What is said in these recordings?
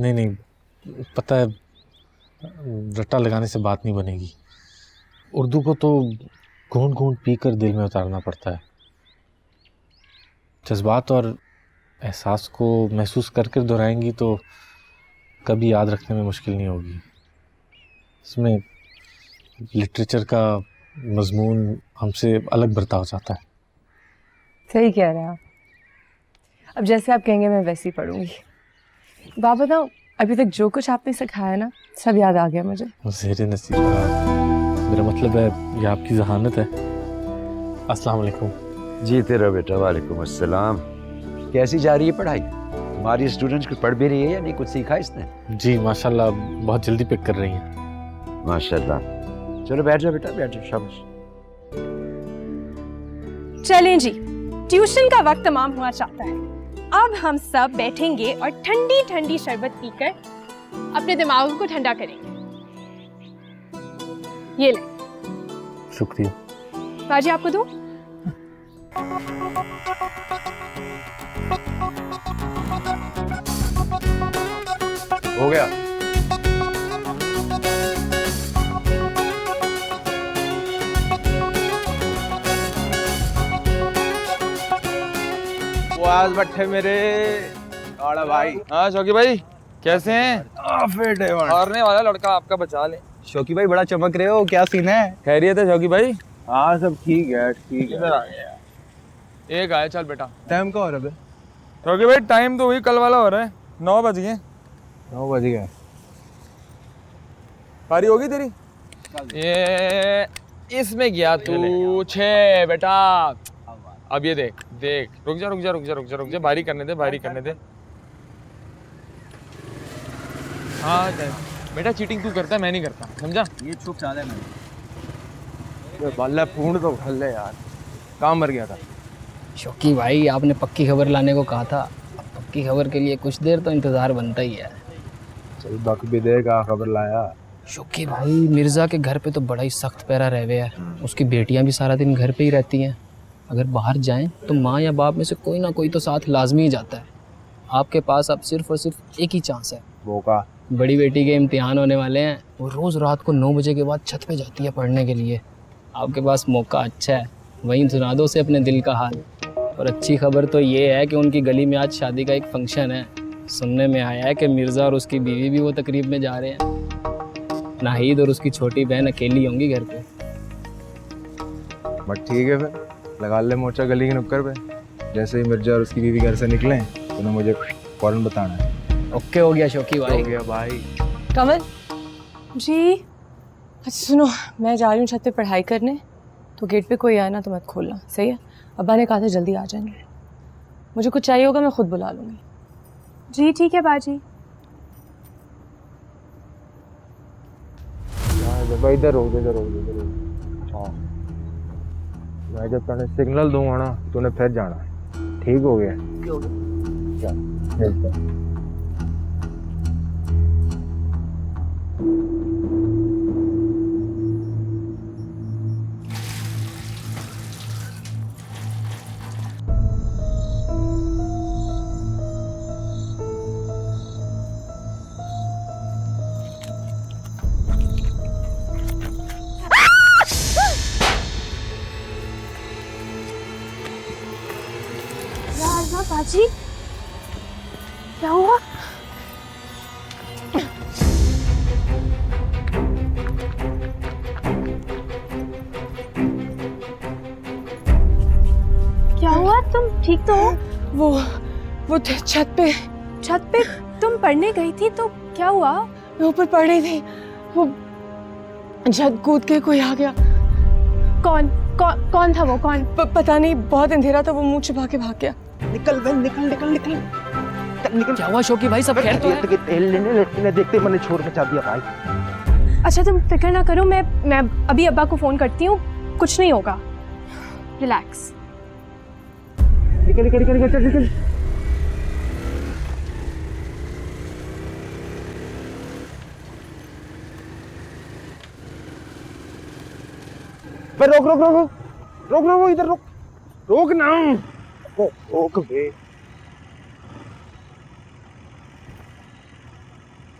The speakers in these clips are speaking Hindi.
नहीं नहीं, पता है रट्टा लगाने से बात नहीं बनेगी। उर्दू को तो घूंट घूंट पी कर दिल में उतारना पड़ता है। जज्बात और एहसास को महसूस कर कर दोहराएंगी तो कभी याद रखने में मुश्किल नहीं होगी। इसमें लिटरेचर का मजमून हमसे अलग बर्ताव चाहता है। सही कह रहे हैं आप। अब जैसे आप कहेंगे मैं वैसे ही पढ़ूंगी। बाप बताओ, अभी तक जो कुछ आपने सिखाया ना सब याद आ गया मुझे। ज़ेरे नसीब, मेरा मतलब है ये आपकी जहानत है। अस्सलाम वालेकुम। जी तेरा बेटा, वालेकुम अस्सलाम। कैसी जा रही है पढ़ाई? हमारी स्टूडेंट्स कुछ पढ़ भी रही है या नहीं? कुछ सीखा इसने? जी माशाल्लाह, बहुत जल्दी पिक कर रही हैं। माशाल्लाह। चलो बैठ जाओ बेटा, बैठ जाओ, शाबाश। चलें जी, ट्यूशन का वक्त तमाम हुआ चाहता है। अब हम सब बैठेंगे और ठंडी ठंडी शरबत पीकर अपने दिमागों को ठंडा करेंगे। ये ले। शुक्रिया। बाजी आपको दूं? हो गया। आज बट्टे मेरे और भाई। हाँ शौकी भाई, कैसे हैं? फिट है हारने वाला लड़का आपका बचा ले। शौकी भाई बड़ा चमक रहे हो, क्या सीन है? खैरियत है शौकी भाई? हाँ सब ठीक है, ठीक है। इधर आ गया। एक आया, चल बेटा। टाइम का हो रहा है? शौकी भाई टाइम तो वही कल वाला हो रहा है, 9 बज गए। 9 बज गए। पारी होगी तेरी? ये इसमें गया तू 6 बेटा। अब ये देख देख, रुक जा रुक जा रुक जा रुक जा रुक जा, भारी करने दे, भारी करने दे। हाँ बेटा, चीटिंग तू करता है, मैं नहीं करता, समझा? ये चुप चाल है मैंने। बल्ला पूर्ण तो भल ले यार, काम मर गया था। शौकी भाई, आपने पक्की खबर लाने को कहा था। अब पक्की खबर के लिए कुछ देर तो इंतजार बनता ही है। चल बक भी देगा, खबर लाया। शौकी भाई, मिर्जा के घर पे तो बड़ा ही सख्त पैरा रहवे है। उसकी बेटियां भी सारा दिन घर पे ही रहती हैं। अगर बाहर जाएं तो माँ या बाप में से कोई ना कोई तो साथ लाजमी ही जाता है। आपके पास अब सिर्फ और सिर्फ एक ही चांस है। वो का? बड़ी बेटी के इम्तिहान होने वाले हैं। वो रोज़ रात को 9 बजे के बाद छत पे जाती है पढ़ने के लिए। आपके पास मौका अच्छा है, वहीं सुना दो उसे अपने दिल का हाल। और अच्छी खबर तो ये है कि उनकी गली में आज शादी का एक फंक्शन है। सुनने में आया है कि मिर्ज़ा और उसकी बीवी भी वो तकरीब में जा रहे हैं। नाहिद और उसकी छोटी बहन अकेली होंगी घर पे। बट ठीक है, फिर लगा ले मोर्चा गली के नुक्कड़ पे। जैसे ही मिर्जा और उसकी बीवी घर से निकले तो मुझे फौरन बताना है। ओके हो गया शौकी भाई। हो गया भाई। कमल जी, अच्छा सुनो, मैं जा रही हूँ छत पे पढ़ाई करने, तो गेट पे कोई आए ना तो मत खोलना, सही है? अब्बा ने कहा था जल्दी आ जाएंगे। मुझे कुछ चाहिए होगा मैं खुद बुला लूँगी। जी ठीक है बाजी। इधर हो, इधर हो, इधर हो। हाँ, मैं जब तूने सिग्नल दूंगा ना तूने फिर जाना। ठीक हो गया? चल मिलते हैं। बाजी क्या हुआ? क्या हुआ? तुम ठीक तो हो? वो छत पे तुम पढ़ने गई थी तो क्या हुआ? मैं ऊपर पढ़ रही थी, वो छत कूद के कोई आ गया। कौन था वो? कौन? पता नहीं, बहुत अंधेरा था, वो मुंह छिपा के भाग गया। निकल बहन, निकल निकल निकल निकल। क्या हुआ शौकी भाई, सब खैर तो है? तेल लेने देखते मैंने छोड़ के चा दिया भाई। अच्छा तुम फिक्र ना करो, मैं अभी अब्बा को फोन करती हूँ, कुछ नहीं होगा, रिलैक्स। निकल निकल निकल निकल निकल। रोक रोक रोक रोक रोक, इधर रोक, रोक ना, रोक बे।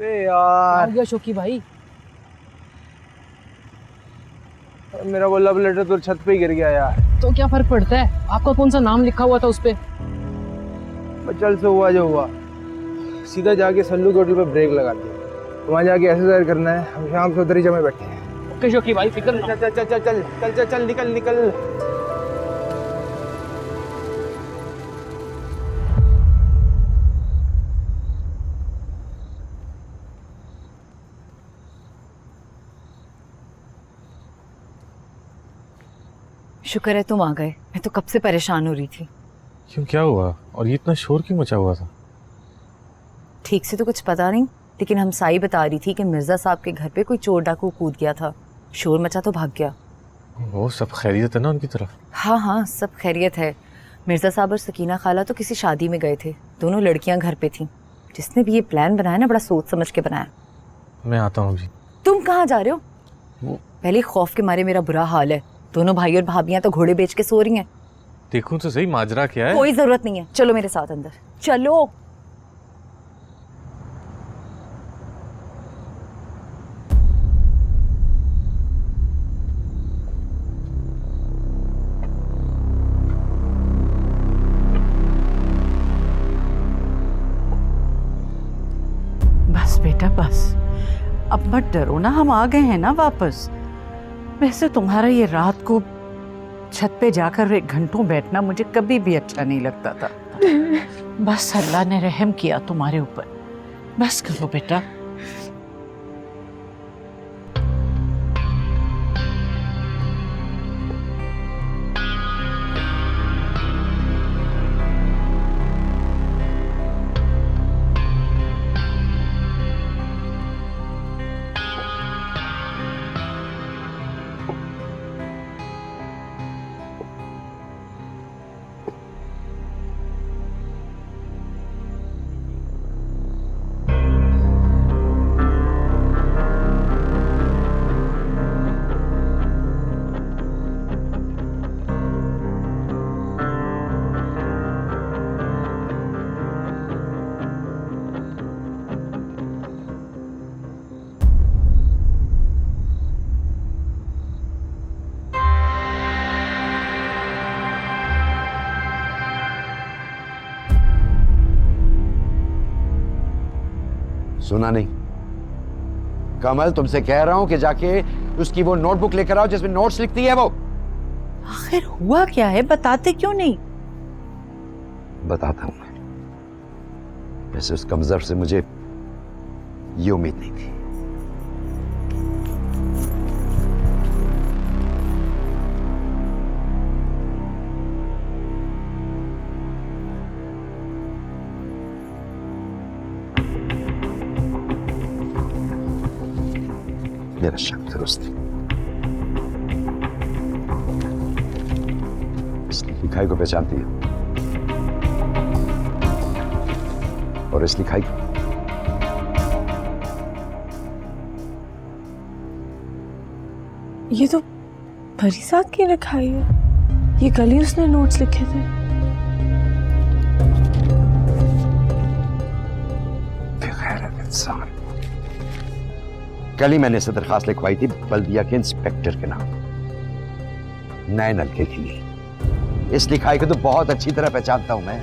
अबे यार, हो गया शोकी भाई? मेरा वो लव लेटर तो छत पे ही गिर गया यार। तो क्या फर्क पड़ता है, आपका कौन सा नाम लिखा हुआ था उस पे? चल से हुआ जो हुआ, सीधा जाके सल्लू के होटल पे ब्रेक लगा दिया। वहाँ जाके एक्सरसाइज करना है, हम शाम से उधर ही जमे बैठे हैं। ओके शोकी भाई, फिक्र चल चल चल चल चल चल चल चल निकल निकल। शुक्र है तुम आ गए, मैं तो कब से परेशान हो रही थी। क्यों, क्या हुआ? और ये इतना शोर क्यों मचा हुआ था? ठीक से तो कुछ पता नहीं, लेकिन हमसाई बता रही थी कि मिर्जा साहब के घर पे कोई चोर डाकू कूद गया था। शोर मचा तो भाग गया। वो सब खैरियत है ना उनकी तरफ? हाँ हाँ, सब खैरियत है। मिर्जा साहब और सकीना खाला तो किसी शादी में गए थे, दोनों लड़कियां घर पे थीं। जिसने भी ये प्लान बनाया ना, बड़ा सोच समझ के बनाया। मैं आता हूँ अभी। तुम कहाँ जा रहे हो? वो पहले खौफ के मारे मेरा बुरा हाल है। दोनों भाई और भाभियां तो घोड़े बेच के सो रही हैं। देखूं तो सही माजरा क्या है। कोई जरूरत नहीं है, चलो मेरे साथ अंदर चलो। बस बेटा बस, अब मत डरो ना, हम आ गए हैं ना वापस। वैसे तुम्हारा ये रात को छत पे जाकर 1 घंटों बैठना मुझे कभी भी अच्छा नहीं लगता था। बस अल्लाह ने रहम किया तुम्हारे ऊपर, बस करो बेटा। सुना नहीं? कमल, तुमसे कह रहा हूं कि जाके उसकी वो नोटबुक लेकर आओ जिसमें नोट्स लिखती है वो। आखिर हुआ क्या है, बताते क्यों नहीं? बताता हूं मैं। वैसे उस कमजोर से मुझे ये उम्मीद नहीं थी। मेरा शक दुरुस्त है। इस लिखाई को पहचानती है और इस लिखाई को ये तो परिसाद की लिखाई है। ये कल ही उसने नोट्स लिखे थे। बेगैरत इंसान। कल ही मैंने इसे दरखास्त लिखवाई थी बल्दिया के इंस्पेक्टर के नाम, नए नलके के लिए। इस लिखाई को तो बहुत अच्छी तरह पहचानता हूं मैं।